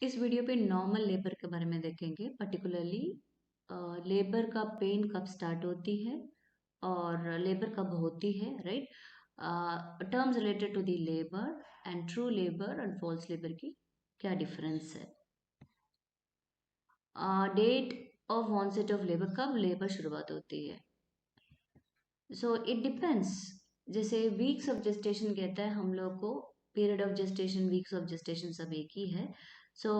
इस वीडियो पे normal labour के बारे में देखेंगे, पर्टिकुलरली लेबर का पेन कब स्टार्ट होती है और लेबर कब होती है, राइट। Terms related to the labour and true labour and false labour की क्या डिफरेंस है। Date of onset of labour, कब लेबर शुरुआत होती है। So it depends. जैसे वीक्स ऑफ जेस्टेशन कहता है हम लोग को, period of gestation, weeks of gestation सब एक ही है। सो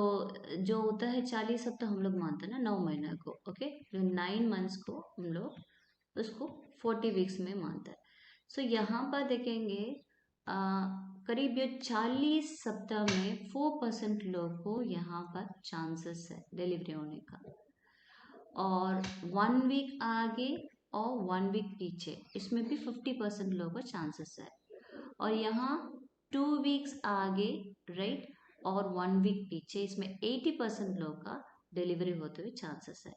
जो होता है 40 हफ्ता हम लोग मानते हैं ना 9 महीना को, ओके। जो 9 मंथ्स को हम लोग उसको 40 वीक्स में मानता है। सो यहाँ पर देखेंगे आ, करीब ये 40 सप्ताह में 4% लोग को यहाँ पर चांसेस है डिलीवरी होने का, और 1 वीक आगे और 1 वीक पीछे इसमें भी 50% लोगों का चांसेस है, और यहाँ 2 वीक्स आगे, राइट, और 1 वीक पीछे इसमें 80% लोगों का डिलीवरी होते हुए चांसेस है।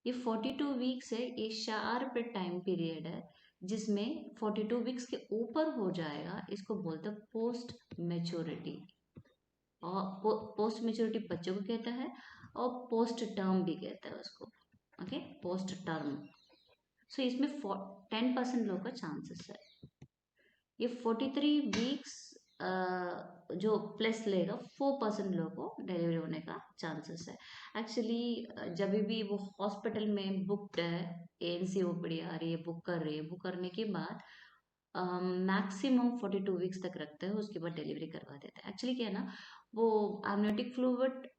ये 42 वीक्स है, ये शार्प टाइम पीरियड है जिसमें 42 वीक्स के ऊपर हो जाएगा, इसको बोलते हैं पोस्ट मेच्योरिटी। और पोस्ट मेच्योरिटी बच्चों को कहता है और पोस्ट टर्म भी कहता है उसको, ओके, पोस्ट टर्म। सो इसमें 10% लोग का चांसेस है। ये 43 वीक्स जो प्लस लेगा 4% लोगों को डिलीवरी होने का चांसेस है। एक्चुअली जब भी वो हॉस्पिटल में बुकड है, एएनसी ओपीडी आ रही है, बुक कर रही है, बुक करने के बाद मैक्सिमम 42 वीक्स तक रखते हैं, उसके बाद डिलीवरी करवा देते हैं। एक्चुअली क्या है ना, वो एमनियोटिक फ्लूइड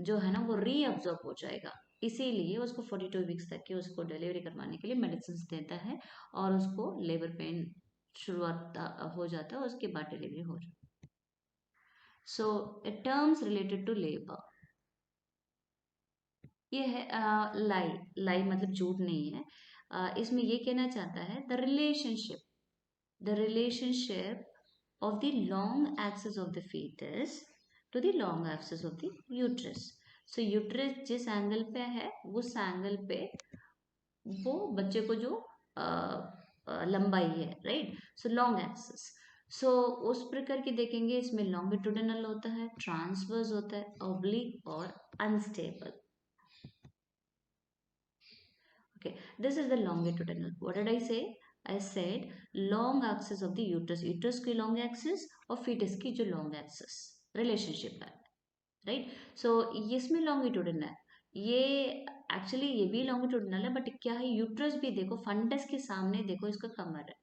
जो है ना वो रीअब्जॉर्ब हो जाएगा, इसीलिए उसको 42 वीक्स तक के उसको डिलीवरी करवाने के लिए मेडिसिन देता है, और उसको लेबर पेन शुरुआत हो जाता है, उसके बाद डिलीवरी हो जाती है। सो टर्म्स रिलेटेड टू लेबर, ये है लाई। लाई मतलब झूठ नहीं है। इसमें ये कहना चाहता है the relationship of the long axis of the fetus to the long axis of the uterus. So uterus जिस एंगल पे है उस एंगल पे वो बच्चे को जो लंबाई है, राइट, सो लॉन्ग एक्सिस। सो उस प्रकार की देखेंगे, इसमें लॉन्गिट्यूडिनल होता है, ट्रांसवर्स होता है, ऑब्लिक और unstable. Okay, this is the longitudinal. What did I say? I said long axis of the uterus. Uterus की long axis और fetus की जो long axis relationship है, right? So इसमें longitudinal है। ये एक्चुअली ये भी longitudinal है, बट क्या है, यूट्रस भी देखो, फंडस के सामने देखो इसका कमर है,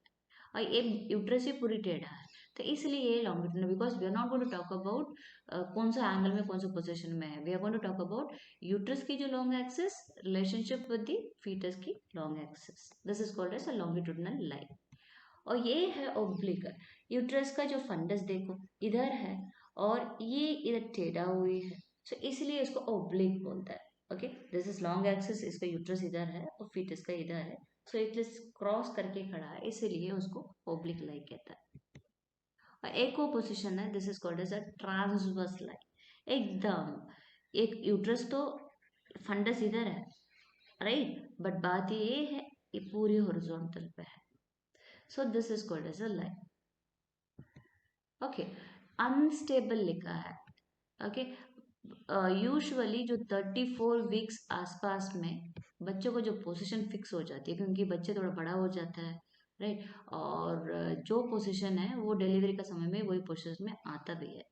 और ये यूट्रस भी पूरी टेढ़ा है, तो इसलिए ये longitudinal. Because we are not going to talk about कौन सा एंगल में कौन सा पोजीशन में है, we are going to talk about uterus की जो long axis relationship with the fetus की long axis. This is called as a longitudinal line. और ये है ओब्लिक। यूट्रस का जो फंडस देखो इधर है, और ये इधर टेढ़ा हुई है, so इसलिए इसको ओब्लिक बोलता है। Okay, this is long axis, इसका यूट्रस इधर है और फीटस का इधर है, सो इट इज क्रॉस करके खड़ा है, इसीलिए उसको ओब्लिक लाइन कहता है। और एक और पोजिशन है, this is called as a transverse line. एकदम एक यूट्रस तो फंडस इधर है, राइट, बट बात ये है ये पूरी हॉरिजॉन्टल पे है, so this is called as a line. Okay, unstable लिखा है। ओके, यूजुअली जो 34 वीक्स आसपास में बच्चों को जो पोजीशन फिक्स हो जाती है, क्योंकि बच्चे थोड़ा बड़ा हो जाता है, राइट, और जो पोजीशन है वो डिलीवरी का समय में वही पोजीशन में आता भी है।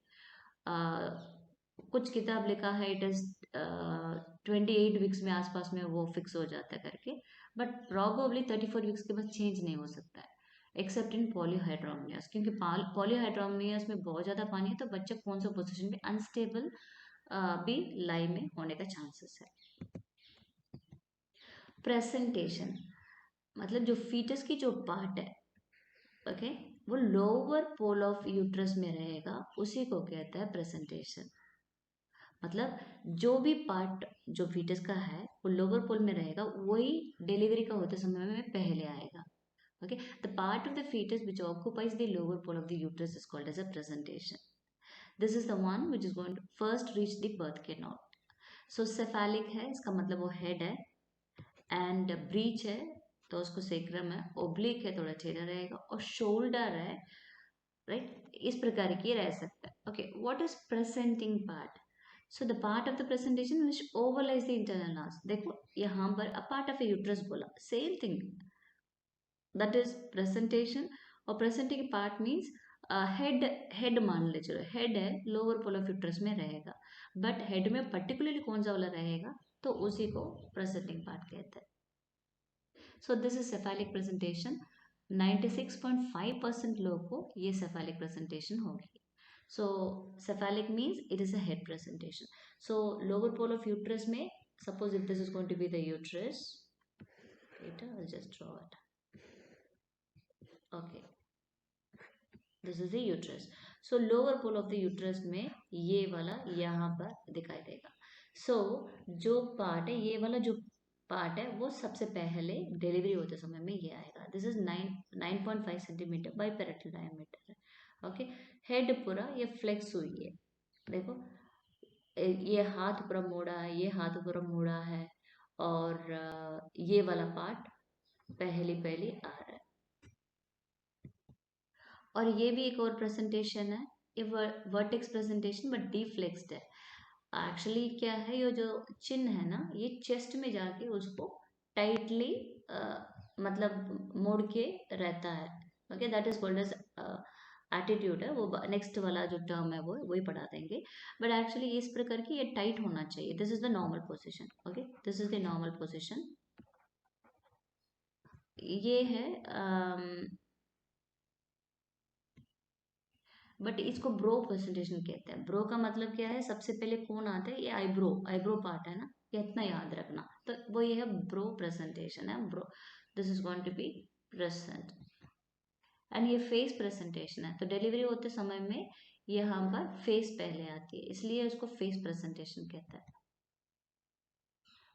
कुछ किताब लिखा है इट इज 28 वीक्स में आसपास में वो फिक्स हो जाता है करके, बट प्रॉबली 34 वीक्स के बाद चेंज नहीं हो सकता है, एक्सेप्ट इन पॉलीहाइड्रोमनियस, क्योंकि पॉलीहाइड्रोमनियस में बहुत ज़्यादा पानी है, तो बच्चा कौन सा पोजीशन में अनस्टेबल भी लाई में होने का चांसेस है। प्रेजेंटेशन मतलब जो फीटस की जो पार्ट है, ओके, वो लोअर पोल ऑफ यूट्रस में रहेगा, उसी को कहता है प्रेजेंटेशन। मतलब जो भी पार्ट जो फीटस का है वो लोअर पोल में रहेगा, वही डिलीवरी का होते समय में पहले आएगा। Okay, the part of the fetus which occupies the lower pole of the uterus is called as a presentation. This is the one which is going to first reach the birth canal. So cephalic है, इसका मतलब वो head है, and breech है तो उसको sacrum है, oblique है थोड़ा टेढ़ा रहेगा, और shoulder है, right, इस प्रकार की रह सकता है. Okay, what is presenting part? So the part of the presentation which overlies the internal nerves. देखो यहाँ पर a part of a uterus बोला, same thing, that is presentation. और presenting part means head. Head मान ले, चलो head है, lower pole of uterus में रहेगा, बट हेड में पर्टिकुलरली कौन सा वाला रहेगा, तो उसी को प्रेजेंटिंग पार्ट कहते हैं. So this is cephalic presentation. 96.5% लोगों को ये सेफेलिक प्रेजेंटेशन होगी. So cephalic means it is a head presentation. So lower pole of uterus में, suppose if this is going to be the uterus, wait, I'll just draw it. Okay, this is the uterus. So lower pole of the uterus में ये वाला यहाँ पर दिखाई देगा. So जो part है, ये वाला जो पार्ट है, वो सबसे पहले डिलीवरी होते समय में ये आएगा. This is 9.5 centimetre biparietal diameter है. ओके, हेड पूरा ये फ्लेक्स हुई है. देखो ये हाथ पूरा मोड़ा है, ये हाथ पूरा मोड़ा है, और ये वाला पार्ट पहली पहली आ रहा है. और ये भी एक और प्रेजेंटेशन है, ये वर्टेक्स प्रेजेंटेशन बट डीफ्लेक्स्ड है. एक्चुअली क्या है, ये जो चिन्ह है ना, ये चेस्ट में जाके उसको टाइटली मतलब मोड़ के रहता है. Okay, that is called as attitude है. वो नेक्स्ट वाला जो टर्म है वो वही पढ़ा देंगे. बट एक्चुअली इस प्रकार की ये टाइट होना चाहिए. This is the normal position. Okay, this is the normal position. ये है बट इसको ब्रो प्रेजेंटेशन कहते हैं. ब्रो का मतलब क्या है, सबसे पहले कौन आता है, ये आईब्रो. आईब्रो पार्ट है ना, ये इतना याद रखना. तो वो ये है ब्रो प्रेजेंटेशन है. Bro, this is going to be present. And ये फेस प्रेजेंटेशन है. तो डिलीवरी होते समय में यहाँ पर फेस पहले आती है, इसलिए उसको फेस प्रेजेंटेशन कहता है.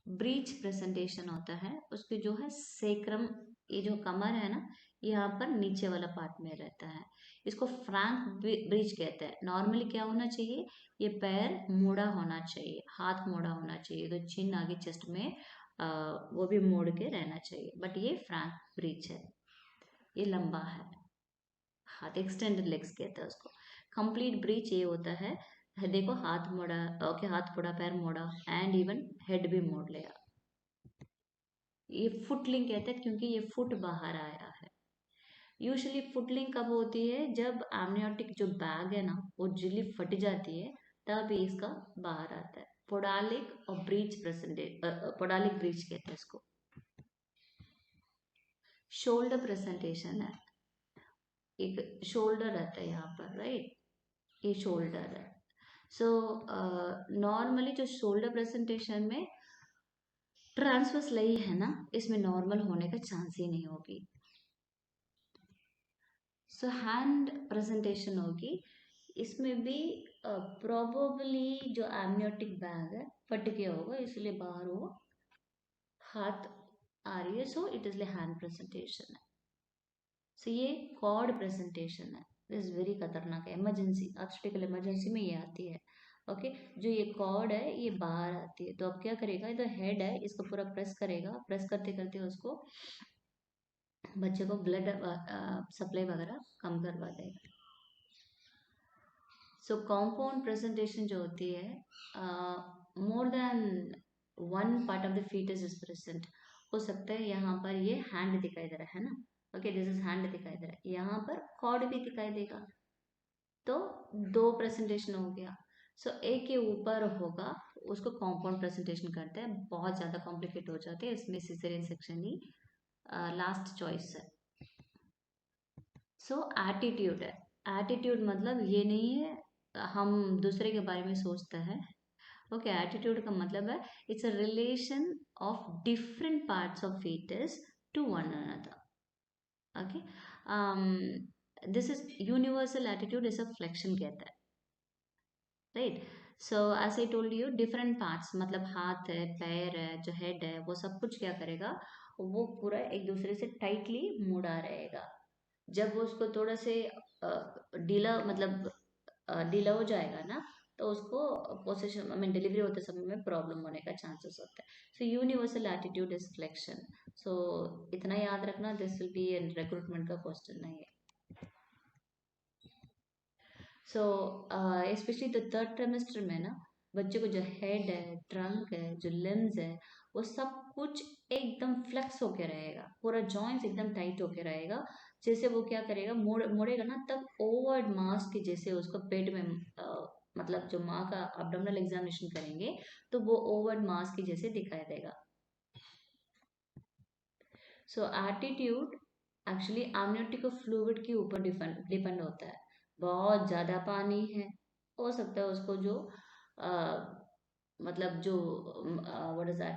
ब्रीच प्रेजेंटेशन होता है, उसके जो है सेक्रम, ये जो कमर है ना, यहाँ पर नीचे वाला पार्ट में रहता है. इसको फ्रैंक ब्रीच कहते हैं. नॉर्मली क्या होना चाहिए, ये पैर मोड़ा होना चाहिए, हाथ मोड़ा होना चाहिए, तो चिन आगे चेस्ट में वो भी मोड़ के रहना चाहिए. बट ये फ्रैंक ब्रीच है, ये लंबा है. हाथ एक्सटेंडेड लेग्स कहते हैं उसको. कंप्लीट ब्रीच ये होता है, देखो हाथ मोड़ा, ओके, हाथ मोड़ा, पैर मोड़ा, एंड इवन हेड भी मोड़ लिया. ये फुटलिंग कहते हैं क्योंकि ये फुट बाहर आया है. यूजुअली फुटलिंग कब होती है, जब एमनियोटिक जो बैग है ना, वो झिल्ली फट जाती है, तब इसका बाहर आता है. पोडालिक और ब्रीच प्रेजेंटेट, पोडालिक ब्रीच कहते हैं इसको. शोल्डर प्रेजेंटेशन है. एक शोल्डर रहता है यहाँ पर, राइट, ये शोल्डर है. सो नॉर्मली जो शोल्डर प्रेजेंटेशन में ट्रांसवर्स लाई है ना, इसमें नॉर्मल होने का चांस ही नहीं होगी. सो हैंड प्रेजेंटेशन होगी, इसमें भी प्रोबेबली जो एमनियोटिक बैग है फट गया होगा, इसलिए बाहर वो हाथ आ रही है. So it is hand presentation है. सो ये कॉर्ड प्रेजेंटेशन है. दिस इज वेरी खतरनाक है. इमरजेंसी, ऑब्स्टेकल इमरजेंसी में ये आती है. ओके, जो ये कॉर्ड है ये बाहर आती है, तो अब क्या करेगा, ये तो हेड है, इसको पूरा प्रेस करेगा. प्रेस करते करते उसको बच्चे को ब्लड सप्लाई वगैरह कम करवा देगा. सो कॉम्पाउंड प्रेजेंटेशन जो होती है, more than one part of the foetus is present. हो सकता है यहाँ पर ये हैंड दिखाई दे रहा है ना. ओके, दिस इज हैंड दिखाई दे रहा है, यहाँ पर कॉर्ड भी दिखाई देगा, तो दो प्रेजेंटेशन हो गया. सो एक के ऊपर होगा, उसको कॉम्पाउंड प्रेजेंटेशन करते हैं. बहुत ज़्यादा कॉम्प्लिकेट हो जाते हैं, इसमें सिजेरियन सेक्शन ही लास्ट चॉइस है. सो एटीट्यूड है. एटीट्यूड मतलब ये नहीं है हम दूसरे के बारे में सोचते हैं. ओके, एटीट्यूड का मतलब है it's a relation of different parts of foetus to one another. Okay, this is universal attitude, is a flexion कहता है, right. So as I told you, different parts मतलब हाथ है, पैर है, जो हेड है, वो सब कुछ क्या करेगा, वो पूरा एक दूसरे से टाइटली मुड़ा रहेगा. जब वो उसको थोड़ा से ढीला मतलब ढीला हो जाएगा ना, तो उसको पोजीशन, आई मीन डिलीवरी होते समय में प्रॉब्लम होने का चांसेस होता है. So universal attitude is flexion. सो इतना याद रखना, दिस विल बी रिक्रूटमेंट का क्वेश्चन नहीं है. So specially the third trimester में ना बच्चे को जो हेड है, ट्रंक है, जो लिम्स है, वो सब कुछ एकदम फ्लेक्स होके रहेगा, पूरा जॉइंट्स एकदम टाइट होके रहेगा। जैसे वो क्या करेगा, मोड़ेगा ना, तब ओवर्ड मास के जैसे उसको पेट में मतलब जो माँ का अब्डोमिनल एग्जामिनेशन करेंगे तो वो ओवर्ड मास के जैसे दिखाई देगा। सो एटीट्यूड एक्चुअली amniotic फ्लूइड के ऊपर डिपेंड होता है। बहुत ज़्यादा पानी है, हो सकता है उसको जो अ, मतलब जो व्हाट इज दैट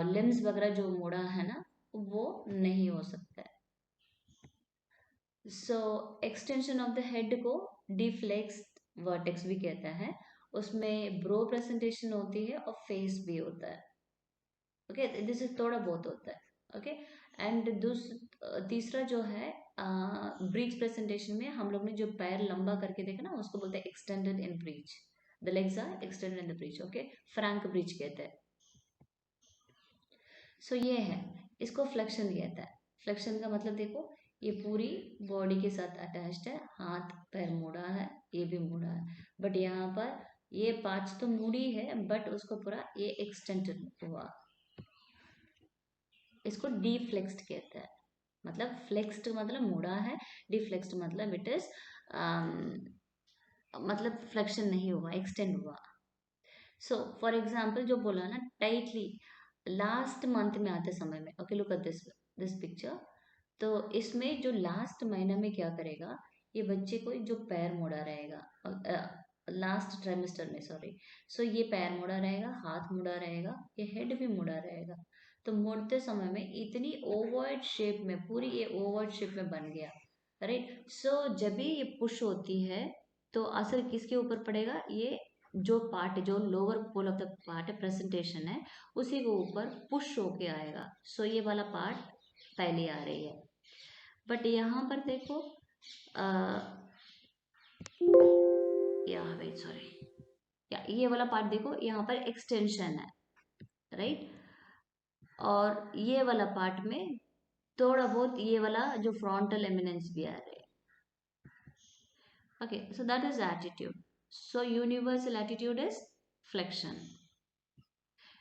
लिम्स वगैरह जो मुड़ा है ना, वो नहीं हो सकता है। सो एक्सटेंशन ऑफ द हेड को डिफ्लेक्स वर्टेक्स भी कहता है। उसमें ब्रो प्रेजेंटेशन होती है और फेस भी होता है। ओके, दिस इज थोड़ा बहुत होता है। ओके, एंड तीसरा जो है ब्रीच प्रेजेंटेशन में हम लोग ने जो पैर लंबा करके देखा ना, उसको बोलते हैं extended in breech. The legs are extended in the breech. Okay, frank breech कहते हैं। सो ये है, इसको फ्लेक्शन कहता है। फ्लेक्शन का मतलब देखो, ये पूरी बॉडी के साथ अटैच्ड है, हाथ पैर मुड़ा है, ये भी मुड़ा है, बट यहाँ पर ये पार्ट्स तो मुड़ी है बट उसको पूरा ये एक्सटेंडेड हुआ। इसको डीफ्लेक्स्ड कहते हैं। मतलब फ्लेक्स्ड मतलब मुड़ा है, डिफ्लेक्स्ड मतलब इट इज मतलब फ्लेक्शन नहीं हुआ, एक्सटेंड हुआ। सो फॉर एग्जाम्पल जो बोला ना टाइटली, लास्ट मंथ में आते समय में, okay look at this picture. तो इसमें जो लास्ट महीना में क्या करेगा, ये बच्चे को जो पैर मुड़ा रहेगा लास्ट ट्राइमेस्टर में, सॉरी। सो ये पैर मुड़ा रहेगा, हाथ मुड़ा रहेगा, ये हेड भी मुड़ा रहेगा। तो मुड़ते समय में इतनी ओवर्ड शेप में, पूरी ये ओवर्ड शेप में बन गया, राइट। सो जब भी ये पुश होती है तो असर किसके ऊपर पड़ेगा, ये जो पार्ट, जो lower pole of the part है, प्रेजेंटेशन है, उसी के ऊपर पुश होके आएगा। सो ये वाला पार्ट पहले आ रही है। बट यहाँ पर देखो या वेट सॉरी, या ये वाला पार्ट देखो, यहाँ पर एक्सटेंशन है, राइट। और ये वाला पार्ट में थोड़ा बहुत ये वाला जो फ्रंटल एमिनेंस भी आ रहे हैं। Okay, so that is attitude. So universal attitude is flexion.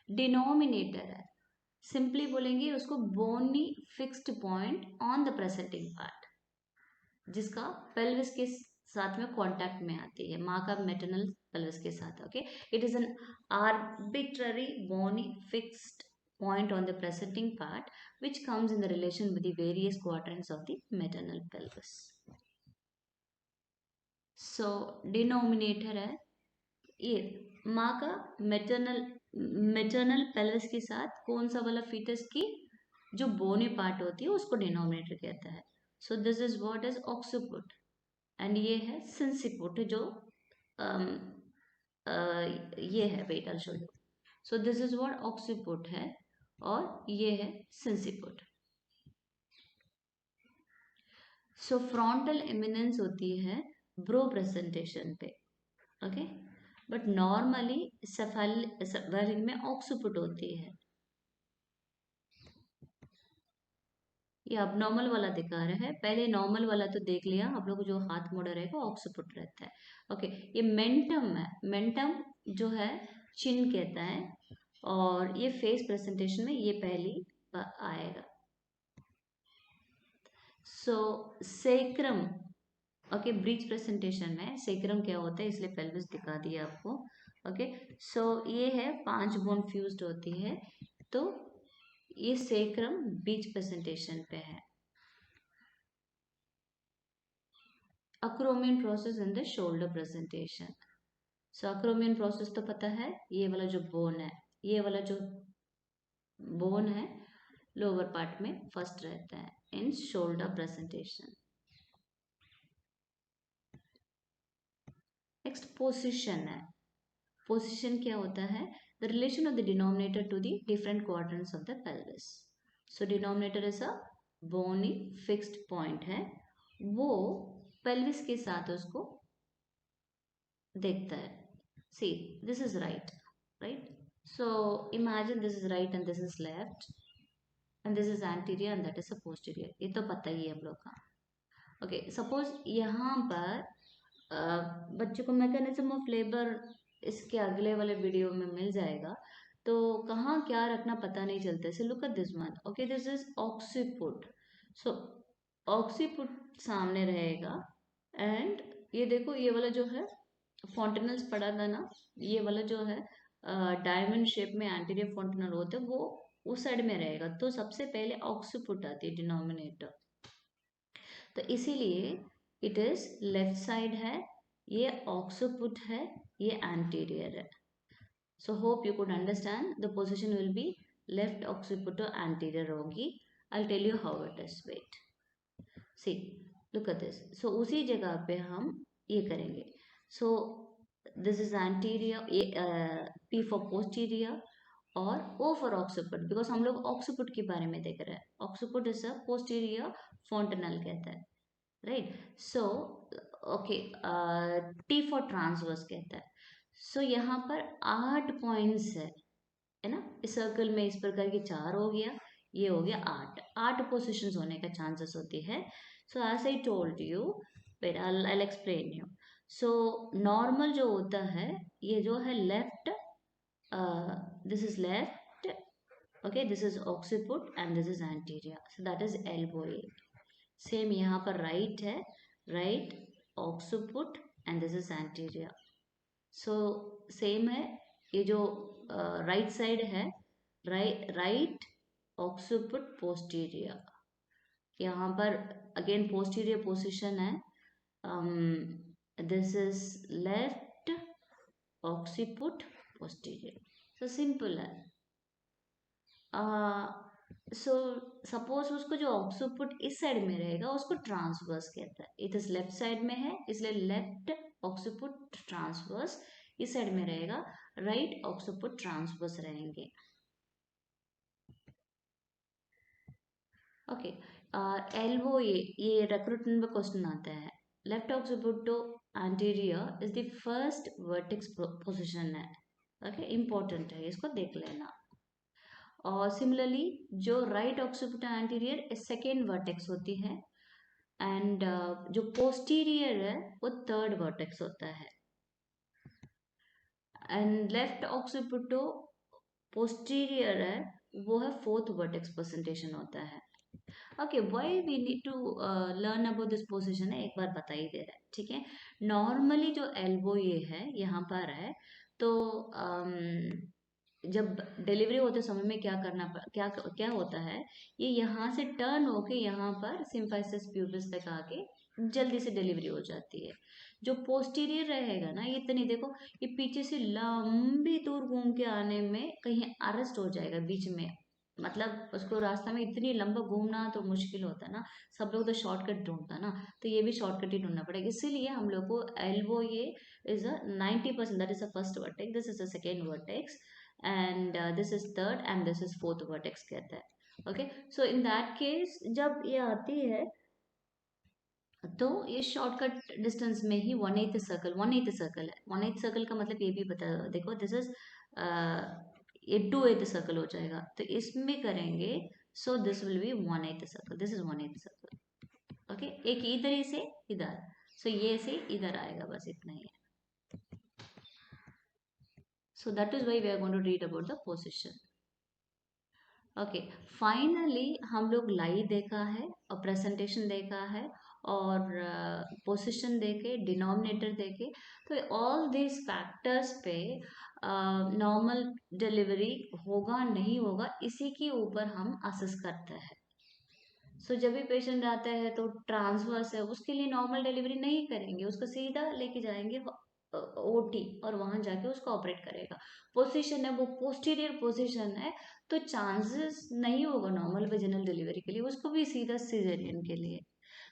Denominator है, सिंपली बोलेंगे उसको bony fixed point on the presenting part, जिसका पेल्विस के साथ में कांटेक्ट में आती है, माँ का मेटरनल पेल्विस के साथ। Okay, it is an arbitrary bony fixed point on the presenting part which comes in the relation with the various quadrants of the maternal pelvis. So denominator है ये माँ का मेटरनल मेटरनल पेल्विस के साथ कौन सा वाला फीटस की जो बोनी पार्ट होती है उसको डिनोमिनेटर कहता है। So this is what is occiput, and ये है सिंसिपुट जो um, ये है, wait I show you. So this is what occiput है और ये है सिंसिपुट। सो फ्रंटल एमिनेंस होती है ब्रो प्रेजेंटेशन पे, ओके, बट नॉर्मली सेफेलिक में ऑक्सीपुट होती है। ये अब नॉर्मल वाला दिखा रहा है, पहले नॉर्मल वाला तो देख लिया आप लोग, जो हाथ मोड़ा रहेगा ऑक्सीपुट रहता है। ओके, ये मेंटम है, मेंटम जो है चिन कहता है, और ये फेस प्रेजेंटेशन में ये पहली आएगा। सो सेक्रम, ओके, ब्रीच प्रेजेंटेशन में सेक्रम क्या होता है, इसलिए पेल्विस दिखा दिया आपको। ओके, सो ये है 5 बोन फ्यूज्ड होती है, तो ये सेक्रम बीच प्रेजेंटेशन पे है। Acromion process in the shoulder presentation. So acromion process तो पता है, ये वाला जो बोन है, ये वाला जो बोन है लोअर पार्ट में फर्स्ट रहता है in shoulder presentation. Next position है। पोजिशन क्या होता है, the relation of the denominator to the different quadrants of the pelvis. So denominator is a bony fixed point है, वो पेल्विस के साथ उसको देखता है। See this is right, right. So imagine this is right and this is left and this is anterior and that is a posterior, ये तो पता ही है हम लोग का। ओके, सपोज यहाँ पर बच्चों को मैकेनिज्म ऑफ लेबर इसके अगले वाले वीडियो में मिल जाएगा। तो कहाँ क्या रखना पता नहीं चलता। So look at this one, okay, this is occiput. So occiput सामने रहेगा एंड ये देखो, ये वाला जो है फॉन्टेनल्स पड़ा था ना, ये वाला जो है डायमंड शेप में एंटीरियर फॉन्टेनल होते हैं, वो उस साइड में रहेगा। तो सबसे पहले ऑक्सीपुट आती है डिनोमिनेटर। तो इसीलिए इट इज लेफ्ट साइड है, ये ऑक्सीपुट है, ये एंटीरियर है। So hope you could understand the position will be left occiput और एंटीरियर होगी। I tell you how it is, wait, see, look at this. So उसी जगह पे हम ये करेंगे। सो दिस इज एंटीरियर, ये P फॉर पोस्टीरियर और O फॉर ऑक्सीपुट, बिकॉज हम लोग ऑक्सीपुट के बारे में देख रहे हैं। Occiput is a posterior fontanelle कहता है, right. So okay, T for transverse कहता है। सो यहाँ पर 8 पॉइंट्स है ना, इस सर्कल में इस प्रकार के 4 हो गया, ये हो गया 8 पोजिशन होने का चांसेस होती है। So as I told you, wait I explain you. So normal जो होता है, ये जो है left, this is left, okay, this is occiput and this is anterior, so that is elbow A. Same यहाँ पर राइट है, right occiput and this is anterior. so same है, ये जो राइट साइड है, राइट occiput posterior, यहाँ पर again posterior position है। This is left occiput posterior, so simple है। सो सपोज उसको जो ऑक्सीपुट इस साइड में रहेगा उसको ट्रांसवर्स कहता है। इट इज लेफ्ट साइड में है इसलिए लेफ्ट ऑक्सीपुट ट्रांसवर्स, इस साइड में रहेगा राइट ऑक्सीपुट ट्रांसवर्स रहेंगे। ओके, एल्बो ये रिक्रूटमेंट में क्वेश्चन आता है। Left occiput to anterior is the first vertex position है, ओके, इंपॉर्टेंट है, इसको देख लेना। और सिमिलरली जो right occiput anterior second vertex होती है एंड जो पोस्टीरियर है वो थर्ड वर्टेक्स होता है एंड लेफ्ट ऑक्सीपुटो पोस्टीरियर है वो है फोर्थ वर्टेक्स प्रेजेंटेशन होता है। Okay, why we need to learn about this position है, एक बार बता ही दे रहा है, ठीक है। नॉर्मली जो एल्बो ये है यहाँ पर है, तो जब डिलीवरी होते समय में क्या करना क्या क्या होता है, ये यहाँ से टर्न होके यहाँ पर सिम्फाइसिस प्यूबिस तक आके जल्दी से डिलीवरी हो जाती है। जो पोस्टीरियर रहेगा ना, ये इतनी देखो, ये पीछे से लंबी दूर घूम के आने में कहीं अरेस्ट हो जाएगा बीच में, मतलब उसको रास्ता में इतनी लंबा घूमना तो मुश्किल होता है ना, सब लोग तो शॉर्टकट ढूंढता ना, तो ये भी शॉर्टकट ही ढूंढना पड़ेगा। इसीलिए हम लोग को एल्बो ये is a 90%, that is a first vertex, this is a second vertex and this is third and this is fourth vertex कहता है। Okay, so in that case जब ये आती है तो ये शॉर्टकट डिस्टेंस में ही 1/8 सर्कल, 1/8 सर्कल है। 1/8 सर्कल का मतलब ये भी बता, देखो दिस इज ये 2/8 सर्कल हो जाएगा, तो इसमें करेंगे, so this will B 1/8 circle, this is 1/8 circle. Okay, एक इधर ही से इधर, सो ये से इधर आएगा, बस इतना ही है। So that is why we are going to read about the position. Okay, finally हम लोग लाई देखा है और प्रेजेंटेशन देखा है और पोजीशन देखे, डिनोमिनेटर देखे, तो ऑल दिस फैक्टर्स पे नॉर्मल डिलीवरी होगा नहीं होगा इसी के ऊपर हम असेस करते हैं। सो जब भी पेशेंट आता है तो ट्रांसवर्स है, उसके लिए नॉर्मल डिलीवरी नहीं करेंगे, उसको सीधा लेके जाएंगे ओटी और वहां जाके उसको ऑपरेट करेगा। पोजीशन है वो पोस्टीरियर पोजीशन है, तो चांसेस नहीं होगा नॉर्मल वेजिनल डिलीवरी के लिए, उसको भी सीधा सीजरियन के लिए।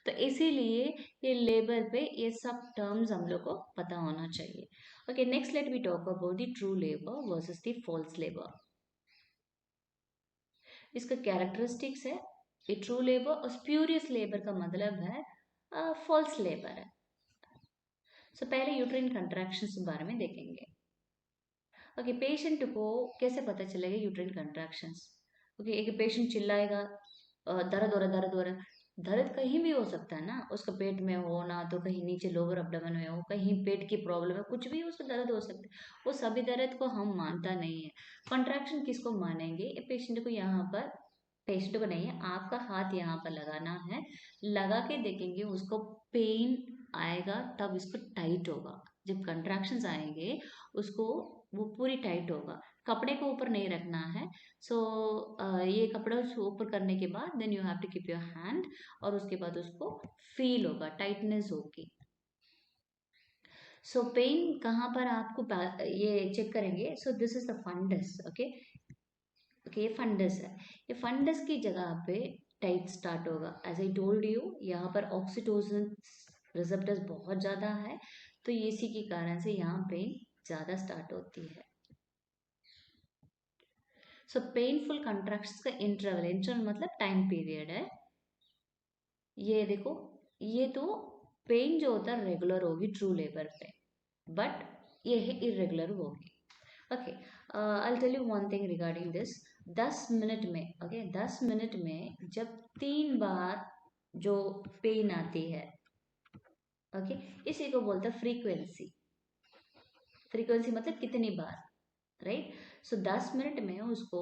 तो इसीलिए ये लेबर पे ये सब टर्म्स हम लोग को पता होना चाहिए। Okay, next let we talk about the true labour versus the false labour. इसका कैरेक्टरिस्टिक्स है, ये ट्रू लेबर और स्प्यूरियस लेबर का मतलब है फॉल्स लेबर है। सो पहले यूट्राइन कंट्रैक्शंस के बारे में देखेंगे। ओके, पेशेंट को कैसे पता चलेगा यूट्राइन कंट्रैक्शंस? ओके, एक पेशेंट चिल्लाएगा दर्द हो रहा, दर्द हो रहा, दर्द कहीं भी हो सकता है ना, उसका पेट में हो ना, तो कहीं नीचे लोअर एब्डोमेन में हो, कहीं पेट की प्रॉब्लम है, कुछ भी उसका दर्द हो सकता है। वो सभी दर्द को हम मानता नहीं है। कंट्रैक्शन किसको मानेंगे? पेशेंट को यहाँ पर, पेशेंट को नहीं है, आपका हाथ यहाँ पर लगाना है, लगा के देखेंगे उसको पेन आएगा तब इसको टाइट होगा। जब कंट्रैक्शंस आएंगे उसको, वो पूरी टाइट होगा। कपड़े को ऊपर नहीं रखना है। सो ये कपड़ा ऊपर करने के बाद then you have to keep your hand, और उसके बाद उसको फील होगा, टाइटनेस होगी। सो पेन कहाँ पर आपको ये चेक करेंगे। So this is the fundus. Okay okay, ये फंडस है। ये फंडस की जगह पे टाइट स्टार्ट होगा। एज आई टोल्ड यू, यहाँ पर ऑक्सीटोसिन रिसेप्टर्स बहुत ज़्यादा है, तो इसी के कारण से यहाँ पेन ज़्यादा स्टार्ट होती है। सो पेनफुल कंट्रैक्शंस का इंटरवल, इंटरवल मतलब टाइम पीरियड है। ये देखो, ये तो पेन जो होता है रेगुलर होगी ट्रू लेबर पे, बट ये है इरेगुलर होगी। Okay, I tell you one thing regarding this. 10 minute में, ओके 10 मिनट में जब 3 बार जो पेन आती है, ओके इसी को बोलते हैं फ्रीक्वेंसी। फ्रीक्वेंसी मतलब कितनी बार, राइट। सो 10 मिनट में उसको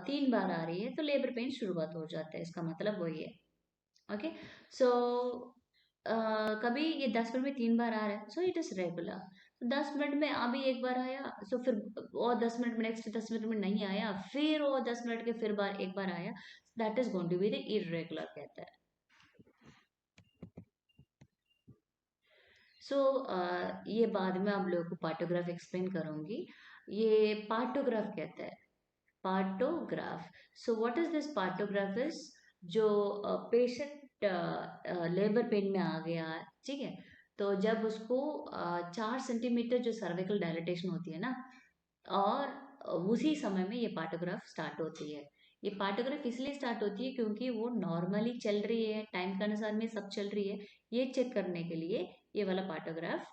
3 बार आ रही है तो लेबर पेन शुरुआत हो जाता है, इसका मतलब वही है। ओके, सो कभी ये 10 मिनट में 3 बार आ रहा है, so it is regular. 10 minute में अभी एक बार आया, सो फिर और 10 मिनट में, नेक्स्ट 10 मिनट में नहीं आया, फिर वो 10 मिनट के फिर बार एक बार आया, that is going to be the irregular कहता है। सो ये बाद में आप लोगों को पार्टोग्राफ एक्सप्लेन करूंगी। ये पार्टोग्राफ कहता है, partograph. So what is this partograph is, जो पेशेंट लेबर पेन में आ गया है, ठीक है, तो जब उसको 4 सेंटीमीटर जो सर्विकल डायलिटेशन होती है ना, और उसी समय में ये पार्टोग्राफ स्टार्ट होती है। ये पार्टोग्राफ इसलिए स्टार्ट होती है क्योंकि वो नॉर्मली चल रही है, टाइम के अनुसार में सब चल रही है, ये चेक करने के लिए ये वाला पार्टोग्राफ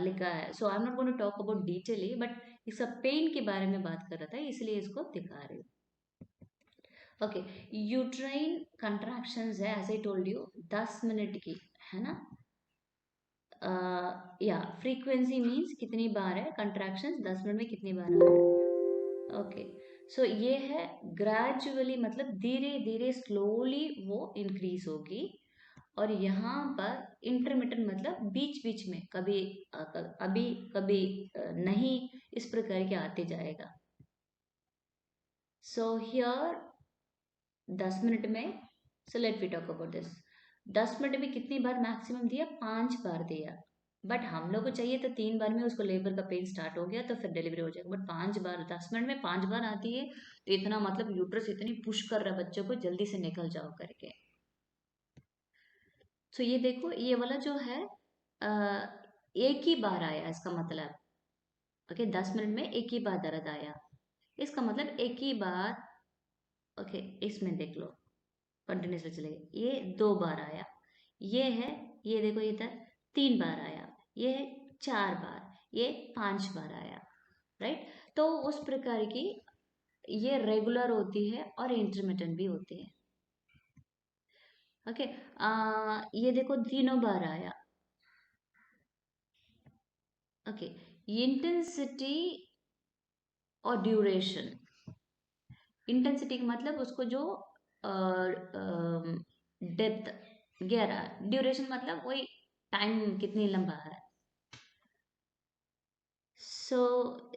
लिखा है। So I am not going to talk about detailly, but इस पेन के बारे में बात कर रहा था इसलिए इसको दिखा रही हूँ। ओके, यूट्राइन कंट्रैक्शंस है as I told you 10 minute की, है ना। या फ्रीक्वेंसी मींस कितनी बार है कंट्रैक्शंस, 10 मिनट में कितनी बार आ रहा है। ओके, सो ये है ग्रेजुअली, मतलब धीरे धीरे स्लोली वो इंक्रीज होगी। और यहाँ पर इंटरमिटेंट मतलब बीच बीच में कभी अभी कभी नहीं, इस प्रकार के आते जाएगा। सो हियर 10 मिनट में, so let we talk about this. 10 minute में कितनी बार मैक्सिमम दिया? 5 बार दिया, बट हम लोग को चाहिए तो 3 बार में उसको लेबर का पेन स्टार्ट हो गया तो फिर डिलीवरी हो जाएगा, बट 5 बार, 10 मिनट में 5 बार आती है, तो इतना मतलब यूट्रस इतनी पुश कर रहा है बच्चों को जल्दी से निकल जाओ करके। तो ये देखो, ये वाला जो है एक ही बार आया, इसका मतलब ओके 10 मिनट में एक ही बार दर्द आया, इसका मतलब एक ही बार। ओके, इसमें देख लो कंटिन्यूसली चलेगा, ये 2 बार आया, ये है, ये देखो इधर 3 बार आया, ये है 4 बार, ये 5 बार आया, राइट। तो उस प्रकार की ये रेगुलर होती है और इंटरमिटेंट भी होती है। ओके, ये देखो तीनों बार आया। ओके, इंटेंसिटी और ड्यूरेशन। इंटेंसिटी का मतलब उसको जो डेप्थ गहरा, ड्यूरेशन मतलब वही टाइम कितनी लंबा है। सो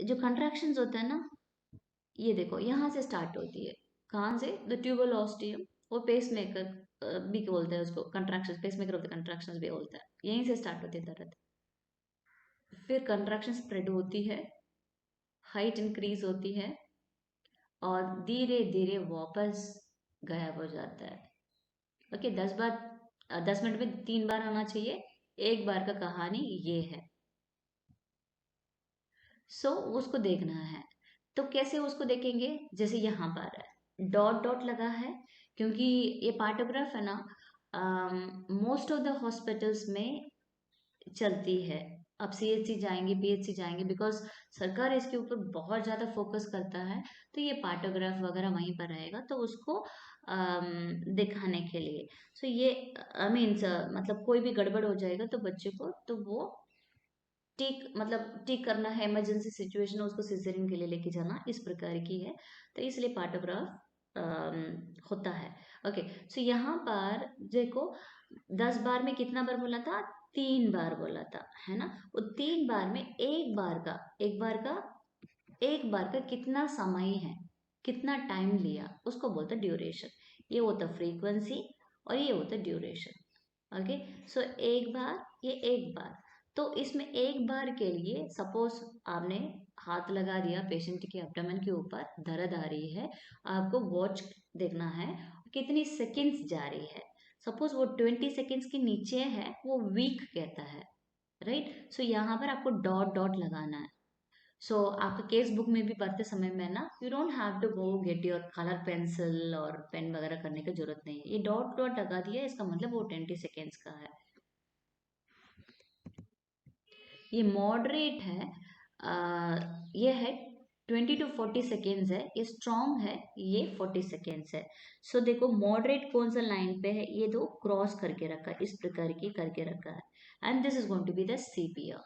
जो कंट्रैक्शंस होता है ना, ये देखो यहाँ से स्टार्ट होती है, कहाँ से? द ट्यूबल ऑस्टियम, वो पेस मेकर भी बोलते हैं उसको, contraction pacemaker of the contractions भी बोलता है, यहीं से स्टार्ट होती है दर्द। फिर कंट्रैक्शन स्प्रेड होती है, हाइट इंक्रीज होती है, और धीरे धीरे वापस गायब हो जाता है। ओके, 10 बार, 10 मिनट में 3 बार आना चाहिए, एक बार का कहानी ये है। सो उसको देखना है, तो कैसे उसको देखेंगे? जैसे यहाँ पर है, डॉट डॉट लगा है, क्योंकि ये पार्टोग्राफ है ना, मोस्ट ऑफ द हॉस्पिटल्स में चलती है, आप सीएचसी जाएंगे, पीएचसी जाएंगे, बिकॉज सरकार इसके ऊपर बहुत ज़्यादा फोकस करता है। तो ये पार्टोग्राफ वगैरह वहीं पर रहेगा, तो उसको दिखाने के लिए। सो ये मीन्स मतलब कोई भी गड़बड़ हो जाएगा तो बच्चे को, तो वो ठीक करना है, इमरजेंसी सिचुएशन है, उसको सिजेरियन के लिए लेके जाना, इस प्रकार की है। तो इसलिए पार्टोग्राफ होता है। ओके, सो यहाँ पर देखो, 10 बार में कितना बार बोला था? 3 बार बोला था, है ना? वो 3 बार में एक बार का कितना समय है, कितना टाइम लिया, उसको बोलते ड्यूरेशन। ये होता फ्रीक्वेंसी और ये होता ड्यूरेशन। ओके, सो एक बार, ये एक बार। तो इसमें एक बार के लिए सपोज आपने हाथ लगा दिया पेशेंट के एब्डोमेन के ऊपर, दर्द आ रही है, आपको वॉच देखना है कितनी सेकेंड्स जा रही है। सपोज वो 20 सेकेंड्स के नीचे है, वो वीक कहता है, राइट? सो यहाँ पर आपको डॉट डॉट लगाना है। सो आपका केस बुक में भी पढ़ते समय में ना, you don't have to go get your colour pencil और पेन वगैरह करने की जरूरत नहीं है। ये डॉट डॉट लगा दिया, इसका मतलब वो 20 सेकेंड्स का है। ये मॉडरेट है, ये है 20 to 40 सेकेंड्स है। ये स्ट्रॉन्ग है, ये 40 सेकेंड्स है। सो देखो मॉडरेट कौन सा लाइन पे है, ये दो क्रॉस करके रखा है, इस प्रकार की करके रखा है, and this is going to be the CPR.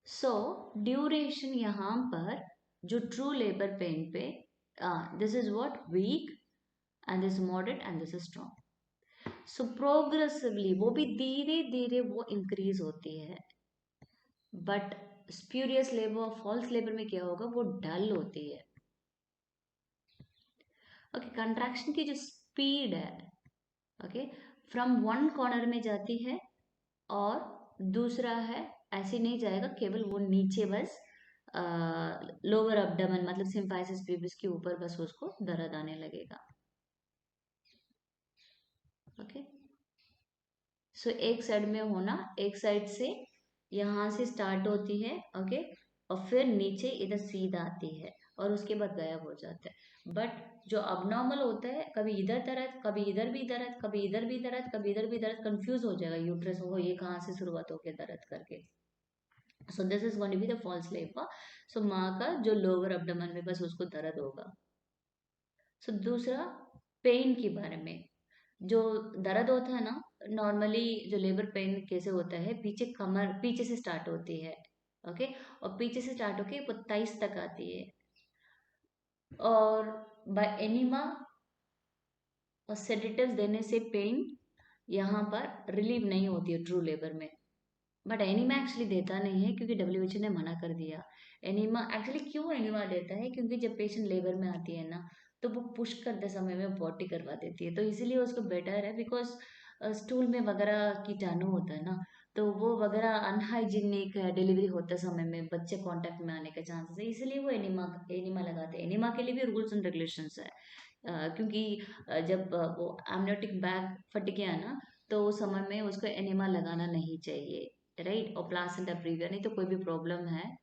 So duration यहाँ पर जो ट्रू लेबर पेन पे, this is what weak, and this moderate, and this is strong. So progressively वो भी धीरे धीरे वो इंक्रीज होती है, बट स्प्यूरियस लेबर और फॉल्स लेबर में क्या होगा, वो डल होती है। ओके, कंट्रैक्शन की जो स्पीड है, ओके, फ्रॉम वन कॉर्नर में जाती है, और दूसरा है ऐसे नहीं जाएगा, केवल वो नीचे बस लोअर अब्डोमेन मतलब सिम्फाइसिस प्यूबिस के ऊपर बस उसको दर्द आने लगेगा। ओके, सो एक साइड में होना, एक साइड से यहाँ से स्टार्ट होती है, ओके, और फिर नीचे इधर सीधा आती है, और उसके बाद गायब हो जाता है। बट जो अबनॉर्मल होता है, कभी इधर दर्द, कभी इधर भी दर्द, कभी इधर भी दर्द, कभी इधर भी दर्द, कंफ्यूज हो जाएगा यूट्रस, हो ये कहाँ से शुरुआत हो गया दर्द करके। So this is going to be the false labour. सो माँ का जो लोअर अब्डोमेन में बस उसको दर्द होगा। सो दूसरा, पेन के बारे में, जो दर्द होता है ना, नॉर्मली जो लेबर पेन कैसे होता है, पीछे कमर, पीछे से स्टार्ट होती है, ओके, और पीछे से स्टार्ट होके 27 तक आती है, और बाय एनिमा और सेडेटिव्स देने से पेन यहाँ पर रिलीव नहीं होती है ट्रू लेबर में। बट एनिमा एक्चुअली देता नहीं है, क्योंकि डब्ल्यूएचओ ने मना कर दिया। एनिमा एक्चुअली क्यों एनिमा देता है, क्योंकि जब पेशेंट लेबर में आती है ना, तो वो पुश करते समय में पॉटी करवा देती है, तो इसीलिए उसको बेटर है, बिकॉज स्टूल में वगैरह कीटाणु होता है ना, तो वो वगैरह अनहाइजीनिक डिलीवरी होते समय में बच्चे कांटेक्ट में आने के चांसेस है, इसलिए वो एनिमा एनिमा लगाते हैं। एनिमा के लिए भी रूल्स एंड रेगुलेशंस है, क्योंकि जब वो एमनियोटिक बैग फट गया ना, तो उस समय में उसको एनिमा लगाना नहीं चाहिए, राइट? और प्लासेंटा प्रीविया, नहीं तो कोई भी प्रॉब्लम है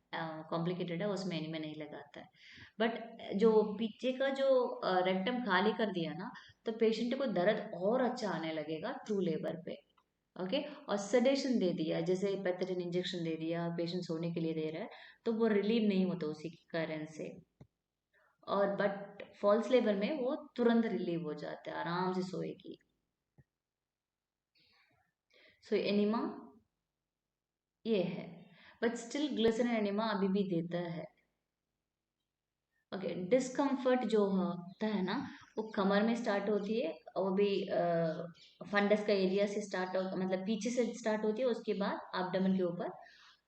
कॉम्प्लिकेटेड है, उसमें एनीमे नहीं लगाता है। बट जो पीछे का जो रेक्टम खाली कर दिया ना, तो पेशेंट को दर्द और अच्छा आने लगेगा ट्रू लेबर पे। ओके, और सडेशन दे दिया, जैसे पेथेटिन इंजेक्शन दे दिया, पेशेंट सोने के लिए दे रहा है, तो वो रिलीव नहीं होता उसी के कारण से। और बट फॉल्स लेबर में वो तुरंत रिलीव हो जाता है, आराम से सोएगी। सो एनिमा ये है, बट स्टिल ग्लिसरीन एनिमा अभी भी देता है। ओके, डिस्कम्फर्ट जो होता है ना, वो कमर में स्टार्ट होती है, और वो भी फंडस का एरिया से स्टार्ट हो, मतलब पीछे से स्टार्ट होती है, उसके बाद एब्डोमेन के ऊपर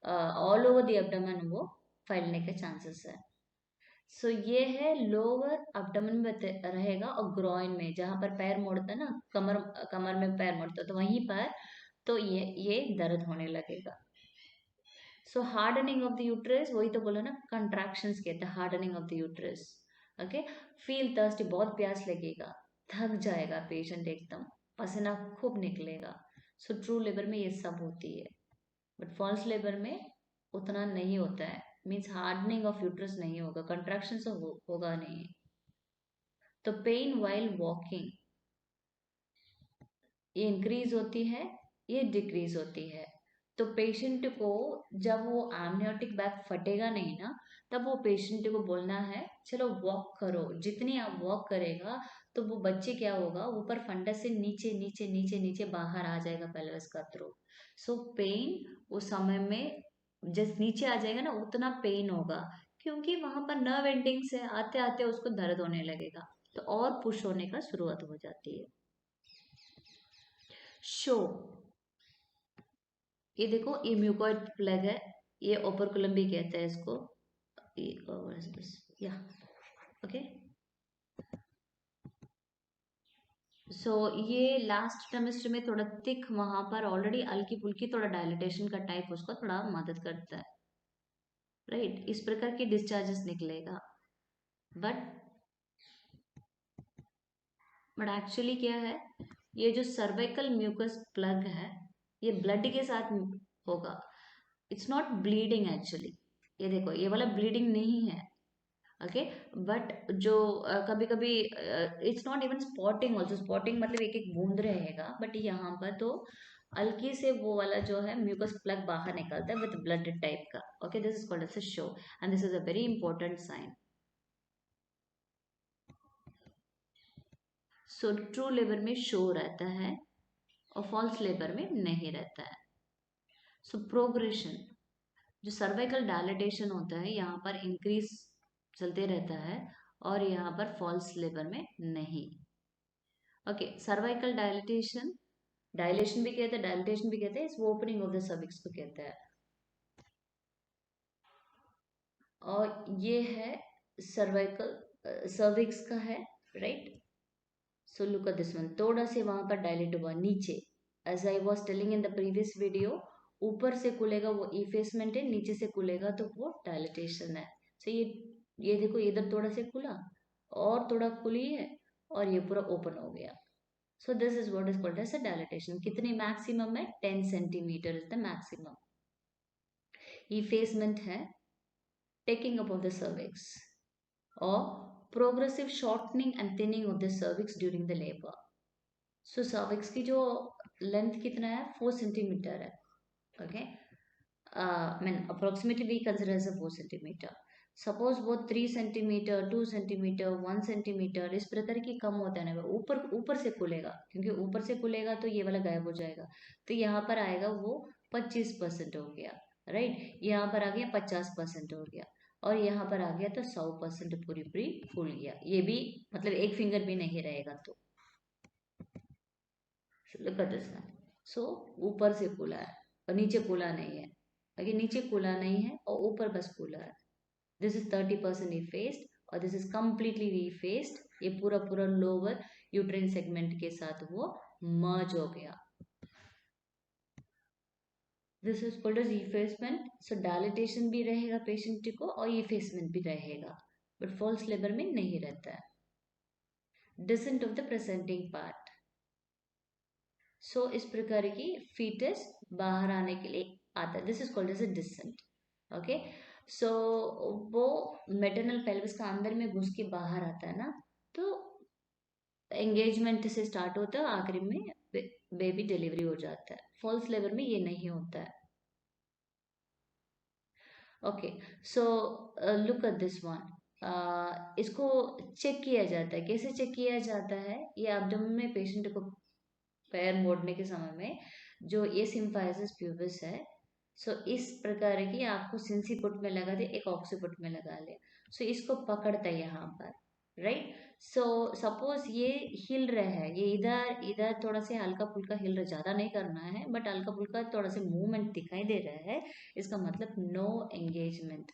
ऑल ओवर द एब्डोमेन वो फैलने के चांसेस है। सो ये है लोअर एब्डोमेन में रहेगा, और ग्रॉइन में जहाँ पर पैर मोड़ता है ना, कमर कमर में पैर मोड़ता है, तो वहीं पर तो ये दर्द होने लगेगा। सो हार्डनिंग ऑफ द यूट्रस, वही तो बोला ना, कंट्रैक्शंस कहते हैं hardening of the uterus. Okay, feel thirsty, बहुत प्यास लगेगा, थक जाएगा पेशेंट एकदम, पसीना खूब निकलेगा। सो ट्रू लेबर में ये सब होती है, बट फॉल्स लेबर में उतना नहीं होता है, मीन्स हार्डनिंग ऑफ यूट्रस नहीं होगा, कंट्रैक्शन तो होगा नहीं। तो पेन वाइल वॉकिंग, ये इंक्रीज होती है, ये डिक्रीज होती है। तो पेशेंट को जब वो एमनियोटिक बैग फटेगा नहीं ना, तब वो पेशेंट को बोलना है चलो वॉक करो। जितनी आप वॉक करेगा तो वो बच्चे क्या होगा, ऊपर फंडस से नीचे नीचे नीचे नीचे बाहर आ जाएगा पेल्विस का थ्रू। सो पेन उस समय में जस्ट नीचे आ जाएगा ना, उतना पेन होगा, क्योंकि वहां पर नर्व एंडिंग से आते आते उसको दर्द होने लगेगा, तो और पुश होने का शुरुआत हो जाती है। शो, ये देखो ये म्यूकॉइड प्लग है, ये ओपरकुलम भी कहते हैं इसको। या ओके। सो ये लास्ट ट्राइमेस्टर में थोड़ा थिक, वहां पर ऑलरेडी हल्की फुल्की थोड़ा डायलिटेशन का टाइप उसको थोड़ा मदद करता है, राइट। इस प्रकार की डिस्चार्जेस निकलेगा। बट बट एक्चुअली क्या है, ये जो सर्वाइकल म्यूकस प्लग है, ये ब्लड के साथ होगा। It's not bleeding actually. ये देखो ये वाला ब्लीडिंग नहीं है, ओके। बट जो कभी कभी it's not even spotting also, spotting मतलब एक एक बूंद रहेगा, बट यहाँ पर तो हल्की से वो वाला जो है म्यूकस प्लग बाहर निकलता है विद ब्लड टाइप का, okay. This is called as a show and this is a very important sign. So true labour में शो रहता है और फॉल्स लेबर में नहीं रहता है। सो प्रोग्रेशन, जो सर्वाइकल डायलिटेशन होता है यहाँ पर इंक्रीज चलते रहता है, और यहाँ पर फॉल्स लेबर में नहीं। ओके, सर्वाइकल डायलिटेशन, डायलेशन भी कहते हैं, डायलिटेशन भी कहते हैं, इस ओपनिंग ऑफ द सर्विक्स को कहते हैं। और ये है सर्वाइकल सर्विक्स का है, right. So look at this one, थोड़ा से वहां पर डायलेट हुआ नीचे, as I was telling in the previous video, ऊपर से खुलेगा वो इफेसमेंट है, नीचे से खुलेगा तो वो डायलिटेशन है। सो ये देखो इधर थोड़ा से खुला और थोड़ा खुली है, और ये पूरा ओपन हो गया। So this is what is called as a dilatation. कितनी मैक्सिमम है, 10 centimetre is the maximum. Effacement है, taking up of the cervix, और progressive shortening and thinning of the cervix during the labour. So cervix की जो length कितना है, 4 centimetre है, okay. Mean approximately we consider as 4 centimetre. Suppose वो 3 centimetre, 2 centimetre, 1 centimetre इस प्रकार की कम होता है ना, ऊपर ऊपर से खुलेगा, क्योंकि ऊपर से खुलेगा तो ये वाला गायब हो जाएगा, तो यहाँ पर आएगा वो 25% हो गया, राइट। यहाँ पर आ गया 50% हो गया, और यहाँ पर आ गया तो 100% पूरी पूरी फूल गया। ये भी मतलब एक फिंगर भी नहीं रहेगा तो लुक एट दिस वन। सो ऊपर से खुला है और नीचे खुला नहीं है, अगर नीचे खुला नहीं है और ऊपर बस खुला है। दिस इज 30% इफेस्ड और दिस इज कंप्लीटली रीफेस्ड। ये पूरा पूरा लोअर यूट्राइन सेगमेंट के साथ वो मर्ज हो गया। This is called as effacement. So dilatation भी रहेगा पेशेंट को और इफेसमेंट भी रहेगा, बट फॉल्स लेबर में नहीं रहता है। Descent of the presenting part. So इस प्रकार की फीटस बाहर आने के लिए आता है, this is called as a descent, okay. So वो मेटरनल पेल्विस का अंदर में घुस के बाहर आता है ना, तो एंगेजमेंट से स्टार्ट होता है, आखिरी में बेबी डिलीवरी हो जाता है। फॉल्स लेबर में ये नहीं होता है, okay. So look at this one. इसको चेक किया जाता है, कैसे चेक किया जाता है, ये एब्डोमेन में पेशेंट को पैर मोड़ने के समय में जो ये सिम्फाइसिस प्यूबिस है, सो इस प्रकार की आपको सिंसीपुट में लगा दे, एक ऑक्सीपुट में लगा ले, सो इसको पकड़ता है यहाँ पर, राइट। सो सपोज ये हिल रहा है, ये इधर इधर थोड़ा से हल्का फुल्का हिल रहा है, ज्यादा नहीं करना है बट हल्का फुल्का थोड़ा से मूवमेंट दिखाई दे रहा है, इसका मतलब नो एंगेजमेंट,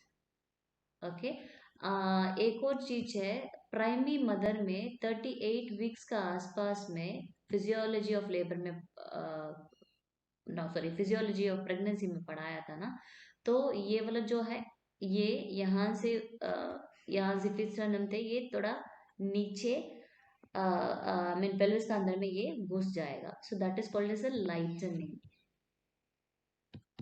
ओके। एक और चीज है, प्राइमरी मदर में 38 वीक्स का आसपास में फिजियोलॉजी ऑफ लेबर में ना सॉरी फिजियोलॉजी ऑफ प्रेगनेंसी में पढ़ाया था ना, तो ये वाला जो है ये यहाँ से यहाँ से फिस्टर्नम थे, ये थोड़ा नीचे मीन पेल्विस का अंदर में ये घुस जाएगा, so that is called as a lightening,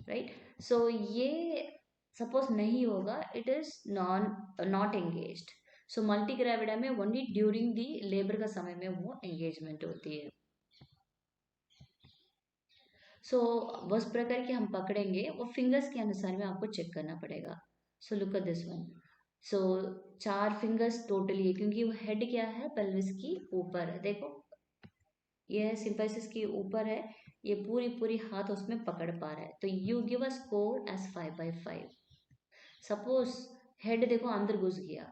right. So ये सपोज नहीं होगा, it is not engaged. So multigravida में ओनली ड्यूरिंग दी लेबर का समय में वो एंगेजमेंट होती है। सो उस प्रकार की हम पकड़ेंगे, वो फिंगर्स के अनुसार में आपको चेक करना पड़ेगा। सो look at this one. So 4 fingers totally है, क्योंकि वो हेड क्या है, पेल्विस की ऊपर है। देखो ये सिंपैसिस के ऊपर है, ये पूरी पूरी हाथ उसमें पकड़ पा रहा है, तो you give a score as 5/5। Suppose head देखो अंदर घुस गया,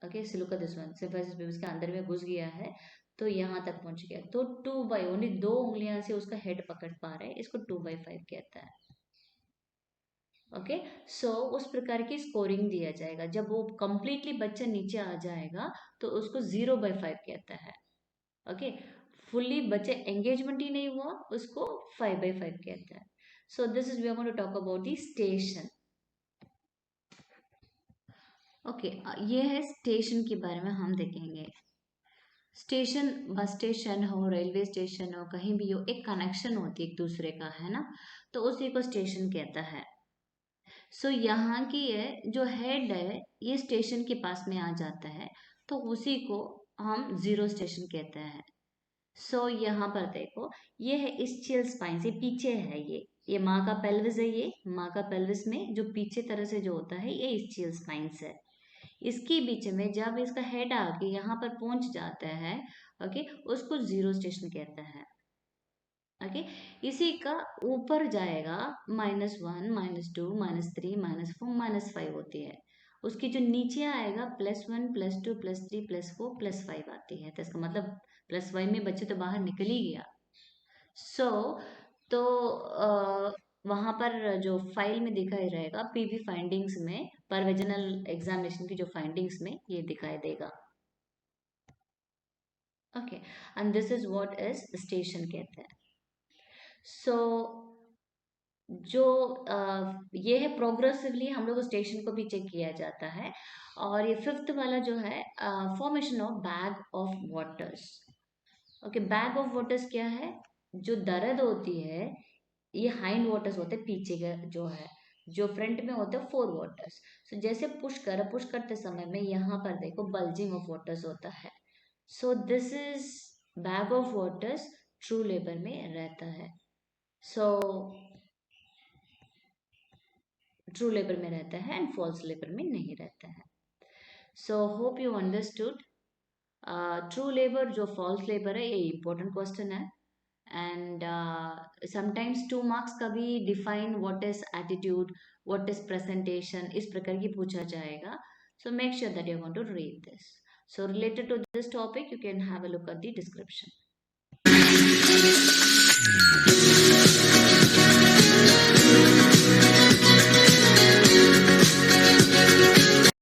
okay, so look at this one, symphysis pubis के अंदर में घुस गया है, तो यहाँ तक पहुंच गया, तो 2 बाई ओनली 2 उंगलियां से उसका हेड पकड़ पा रहा है, इसको 2/5 कहता है। ओके, सो उस प्रकार की स्कोरिंग दिया जाएगा। जब वो कंप्लीटली बच्चा नीचे आ जाएगा तो उसको 0/5 कहता है। ओके, फुल्ली बच्चे एंगेजमेंट ही नहीं हुआ, उसको 5/5 कहता है। So this is we are going to talk about the station. Okay, ये है स्टेशन के बारे में हम देखेंगे। स्टेशन, बस स्टेशन हो, रेलवे स्टेशन हो, कहीं भी हो, एक कनेक्शन होती है एक दूसरे का, है ना, तो उसी को स्टेशन कहता है। सो यहाँ की है जो हेड है, ये स्टेशन के पास में आ जाता है, तो उसी को हम जीरो स्टेशन कहते हैं। सो यहाँ पर देखो, ये है ischial स्पाइन से पीछे है, ये माँ का पेल्विस है, ये माँ का पेल्विस में जो पीछे तरह से जो होता है, ये ischial स्पाइन्स है। इसके बीच में जब इसका हेड आके यहाँ पर पहुंच जाता है, ओके, उसको जीरो स्टेशन कहता है। ओके, इसी का ऊपर जाएगा -1, -2, -3, -4, -5 होती है। उसकी जो नीचे आएगा +1, +2, +3, +4, +5 आती है, तो इसका मतलब +5 में बच्चे तो बाहर निकल ही गया। सो तो वहां पर जो फाइल में दिखाई रहेगा, पीवी फाइंडिंग्स में, परवेजनल एग्जामिनेशन की जो फाइंडिंग्स में ये दिखाई देगा। Okay, and this is what is station कहते हैं। सो जो ये है, प्रोग्रेसिवली हम लोग स्टेशन को भी चेक किया जाता है। और ये फिफ्थ वाला जो है, formation of bag of waters. Okay, bag of waters क्या है, जो दर्द होती है, ये हाइंड वाटर्स होते हैं, पीछे का जो है, जो फ्रंट में होते हैं फोर वाटर्स। सो जैसे पुश करते समय में यहाँ पर देखो बल्जिंग ऑफ वाटर्स होता है। So this is bag of waters true labour में रहता है। सो ट्रू लेबर में रहता है एंड फॉल्स लेबर में नहीं रहता है। So hope you understood. True labour जो फॉल्स लेबर है, ये इंपॉर्टेंट क्वेश्चन है। एंड समटाइम्स 2 मार्क्स का भी define what is attitude, what is presentation, इस प्रकार की पूछा जाएगा। So make sure that you want to read this. So related to this topic, you can have a look at the description.